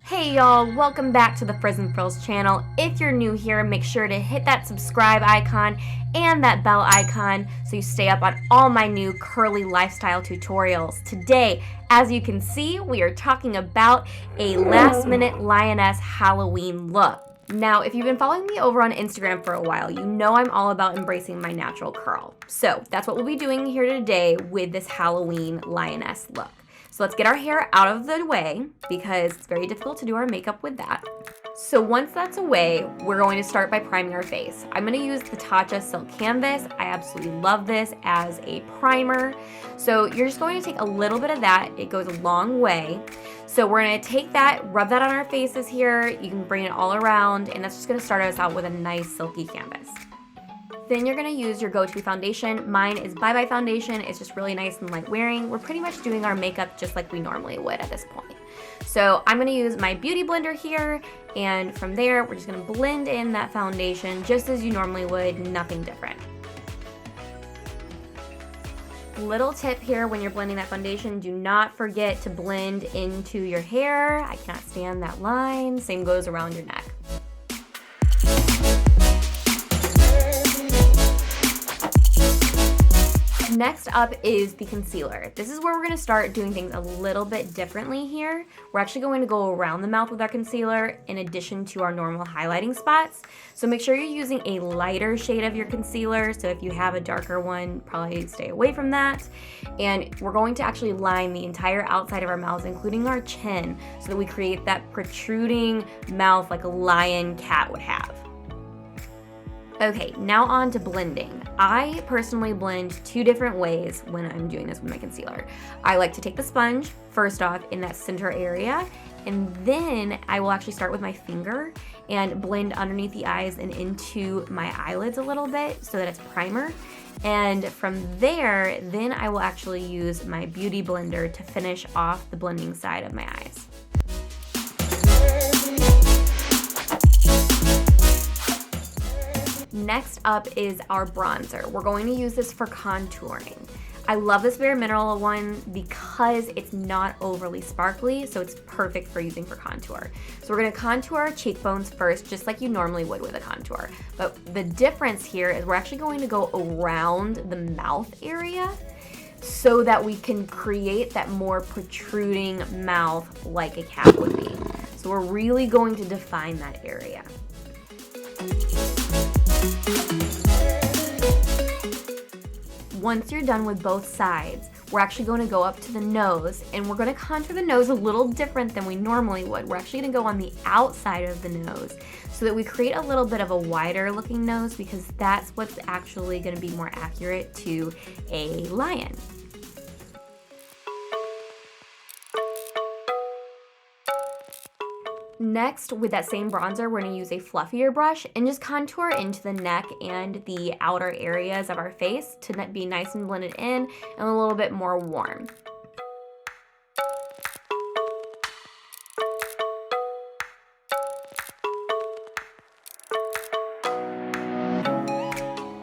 Hey y'all, welcome back to the Frizz and Frills channel. If you're new here, make sure to hit that subscribe icon and that bell icon so you stay up on all my new curly lifestyle tutorials. Today, as you can see, we are talking about a last minute lioness Halloween look. Now, if you've been following me over on Instagram for a while, you know I'm all about embracing my natural curl. So that's what we'll be doing here today with this Halloween lioness look. So let's get our hair out of the way because it's very difficult to do our makeup with that. So once that's away, we're going to start by priming our face. I'm going to use the Tatcha Silk Canvas. I absolutely love this as a primer. So you're just going to take a little bit of that. It goes a long way. So we're going to take that, rub that on our faces here. You can bring it all around, and that's just going to start us out with a nice silky canvas. Then you're going to use your go-to foundation. Mine is Bye Bye foundation. It's just really nice and light wearing. We're pretty much doing our makeup just like we normally would at this point. So I'm going to use my beauty blender here, and from there we're just going to blend in that foundation just as you normally would, nothing different. Little tip here when you're blending that foundation, do not forget to blend into your hair. I cannot stand that line. Same goes around your neck. Next up is the concealer. This is where we're going to start doing things a little bit differently here. We're actually going to go around the mouth with our concealer in addition to our normal highlighting spots. So make sure you're using a lighter shade of your concealer. So if you have a darker one, probably stay away from that. And we're going to actually line the entire outside of our mouths, including our chin, so that we create that protruding mouth like a lion cat would have. Okay, now on to blending. I personally blend two different ways when I'm doing this with my concealer. I like to take the sponge, first off, in that center area, and then I will actually start with my finger and blend underneath the eyes and into my eyelids a little bit so that it's primer. And from there, then I will actually use my beauty blender to finish off the blending side of my eyes. Next up is our bronzer. We're going to use this for contouring. I love this Bare Mineral one because it's not overly sparkly, so it's perfect for using for contour. So we're going to contour our cheekbones first, just like you normally would with a contour. But the difference here is we're actually going to go around the mouth area so that we can create that more protruding mouth like a cat would be. So we're really going to define that area. Once you're done with both sides, we're actually going to go up to the nose, and we're going to contour the nose a little different than we normally would. We're actually going to go on the outside of the nose so that we create a little bit of a wider looking nose, because that's what's actually going to be more accurate to a lion. Next, with that same bronzer, we're going to use a fluffier brush and just contour into the neck and the outer areas of our face to be nice and blended in and a little bit more warm.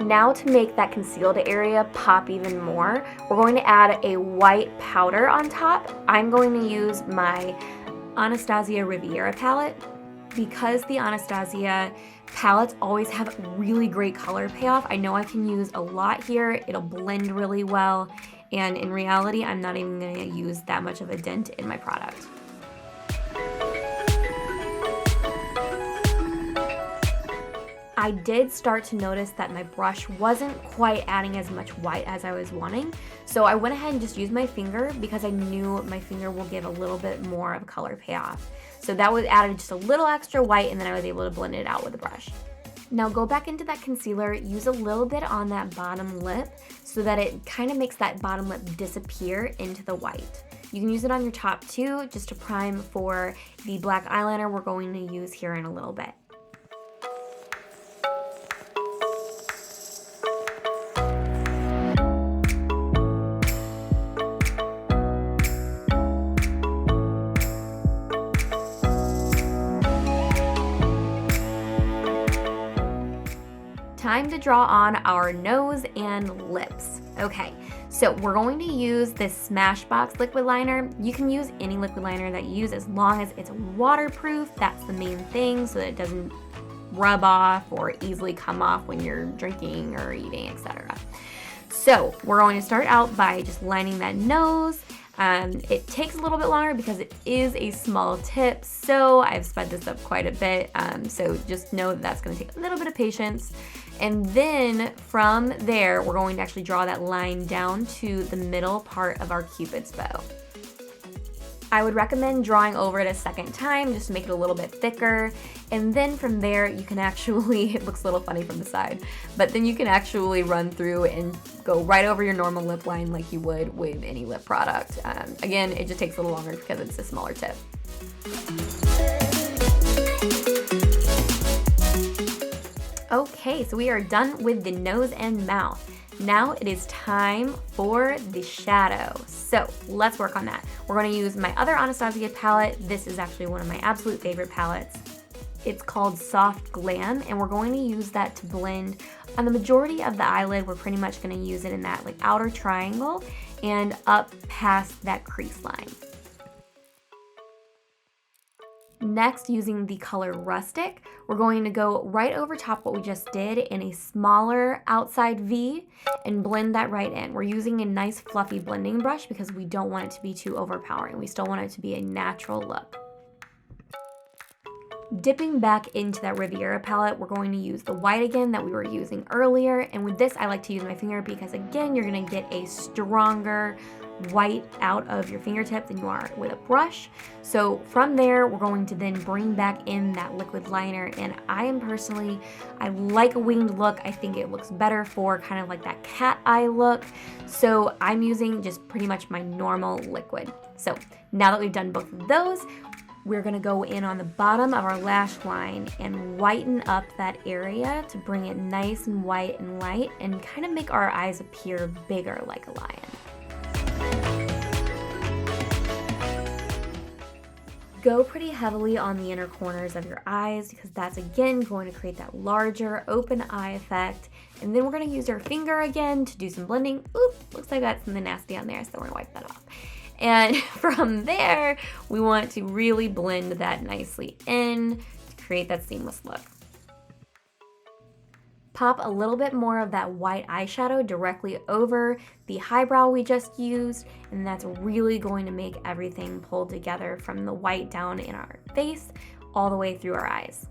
Now to make that concealed area pop even more, we're going to add a white powder on top. I'm going to use my Anastasia Riviera palette. Because the Anastasia palettes always have really great color payoff, I know I can use a lot here. It'll blend really well, and in reality, I'm not even going to use that much of a dent in my product. I did start to notice that my brush wasn't quite adding as much white as I was wanting, so I went ahead and just used my finger because I knew my finger will give a little bit more of a color payoff. So that was added just a little extra white, and then I was able to blend it out with a brush. Now go back into that concealer, use a little bit on that bottom lip so that it kind of makes that bottom lip disappear into the white. You can use it on your top too, just to prime for the black eyeliner we're going to use here in a little bit. Time to draw on our nose and lips. Okay, so So we're going to use this Smashbox liquid liner. You can use any liquid liner that you use as long as it's waterproof. That's the main thing, so that it doesn't rub off or easily come off when you're drinking or eating, etc. So we're going to start out by just lining that nose. It takes a little bit longer because it is a small tip, so I've sped this up quite a bit. So just know that that's going to take a little bit of patience. And then from there, we're going to actually draw that line down to the middle part of our Cupid's bow. I would recommend drawing over it a second time just to make it a little bit thicker. And then from there, you can actually, it looks a little funny from the side, but then you can actually run through and go right over your normal lip line like you would with any lip product. Again, it just takes a little longer because it's a smaller tip. Okay, so we are done with the nose and mouth. Now it is time for the shadow. So let's work on that. We're going to use my other Anastasia palette. This is actually one of my absolute favorite palettes. It's called Soft Glam, and we're going to use that to blend on the majority of the eyelid. We're pretty much going to use it in that like outer triangle and up past that crease line. Next, using the color Rustic, we're going to go right over top what we just did in a smaller outside V and blend that right in. We're using a nice fluffy blending brush because we don't want it to be too overpowering. We still want it to be a natural look. Dipping back into that Riviera palette, we're going to use the white again that we were using earlier. And with this, I like to use my finger because again, you're gonna get a stronger white out of your fingertip than you are with a brush. So from there, we're going to then bring back in that liquid liner. And I like a winged look. I think it looks better for kind of like that cat eye look. So I'm using just pretty much my normal liquid. So now that we've done both of those, we're gonna go in on the bottom of our lash line and whiten up that area to bring it nice and white and light and kind of make our eyes appear bigger like a lion. Go pretty heavily on the inner corners of your eyes because that's again going to create that larger open eye effect. And then we're going to use our finger again to do some blending. Oop, looks like I got something nasty on there, so we're going to wipe that off. And from there, we want to really blend that nicely in to create that seamless look. Pop a little bit more of that white eyeshadow directly over the highbrow we just used, and that's really going to make everything pull together from the white down in our face all the way through our eyes.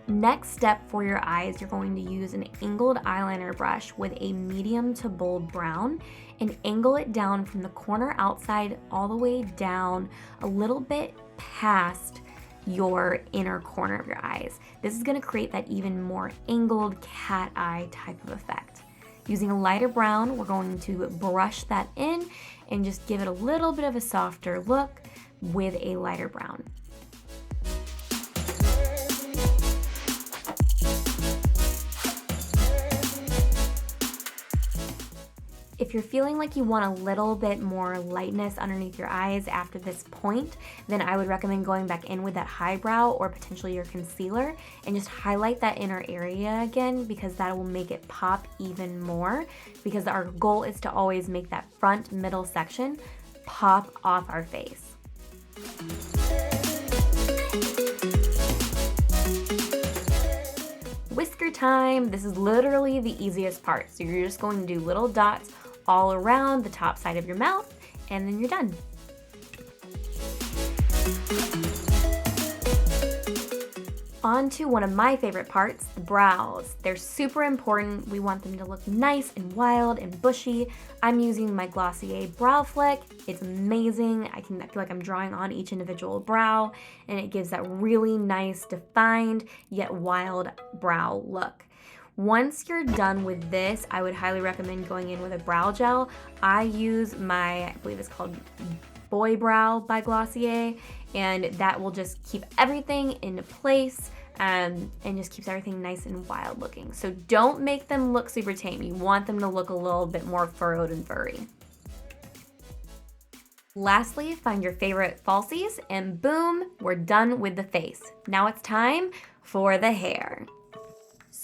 Next step for your eyes, you're going to use an angled eyeliner brush with a medium to bold brown and angle it down from the corner outside all the way down a little bit past your inner corner of your eyes. This is going to create that even more angled cat eye type of effect. Using a lighter brown, we're going to brush that in and just give it a little bit of a softer look with a lighter brown. If you're feeling like you want a little bit more lightness underneath your eyes after this point, then I would recommend going back in with that highbrow or potentially your concealer and just highlight that inner area again because that will make it pop even more because our goal is to always make that front middle section pop off our face. Whisker time. This is literally the easiest part. So you're just going to do little dots all around the top side of your mouth, and then you're done. On to one of my favorite parts, the brows. They're super important. We want them to look nice and wild and bushy. I'm using my Glossier Brow Flick. It's amazing. I feel like I'm drawing on each individual brow, and it gives that really nice, defined, yet wild brow look. Once you're done with this, I would highly recommend going in with a brow gel. I use I believe it's called Boy Brow by Glossier, and that will just keep everything into place and just keeps everything nice and wild looking. So don't make them look super tame. You want them to look a little bit more furrowed and furry. Lastly, find your favorite falsies, and boom, we're done with the face. Now it's time for the hair.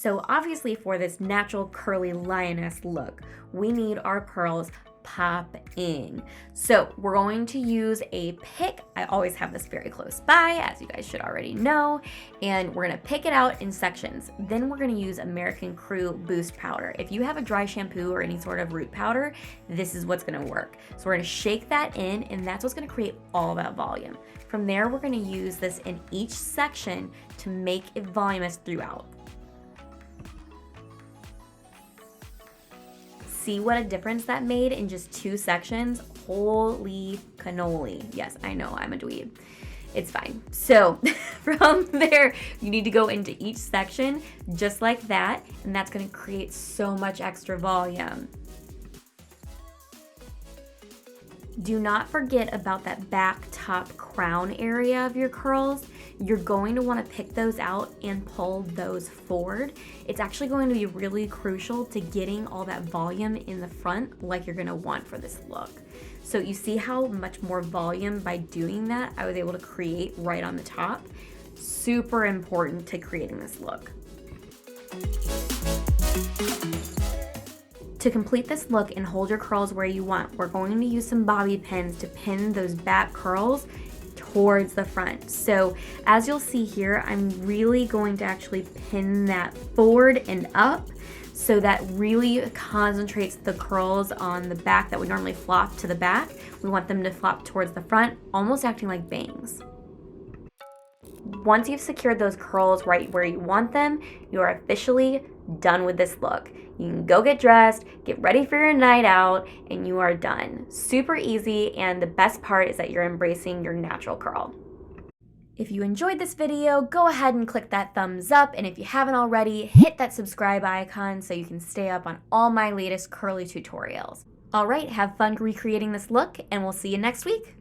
So obviously for this natural curly lioness look, we need our curls popping. So we're going to use a pick. I always have this very close by, as you guys should already know, and we're gonna pick it out in sections. Then we're gonna use American Crew Boost Powder. If you have a dry shampoo or any sort of root powder, this is what's gonna work. So we're gonna shake that in, and that's what's gonna create all that volume. From there, we're gonna use this in each section to make it voluminous throughout. See what a difference that made in just 2 sections? Holy cannoli. Yes, I know, I'm a dweeb. It's fine. So from there, you need to go into each section just like that, and that's gonna create so much extra volume. Do not forget about that back top crown area of your curls. You're going to want to pick those out and pull those forward. It's actually going to be really crucial to getting all that volume in the front like you're going to want for this look. So you see how much more volume by doing that I was able to create right on the top. Super important to creating this look. To complete this look and hold your curls where you want, we're going to use some bobby pins to pin those back curls towards the front. So as you'll see here, I'm really going to actually pin that forward and up, so that really concentrates the curls on the back that would normally flop to the back. We want them to flop towards the front, almost acting like bangs. Once you've secured those curls right where you want them, you are officially done with this look. You can go get dressed, get ready for your night out, and you are done. Super easy, and the best part is that you're embracing your natural curl. If you enjoyed this video, go ahead and click that thumbs up, and if you haven't already, hit that subscribe icon so you can stay up on all my latest curly tutorials. Alright, have fun recreating this look, and we'll see you next week.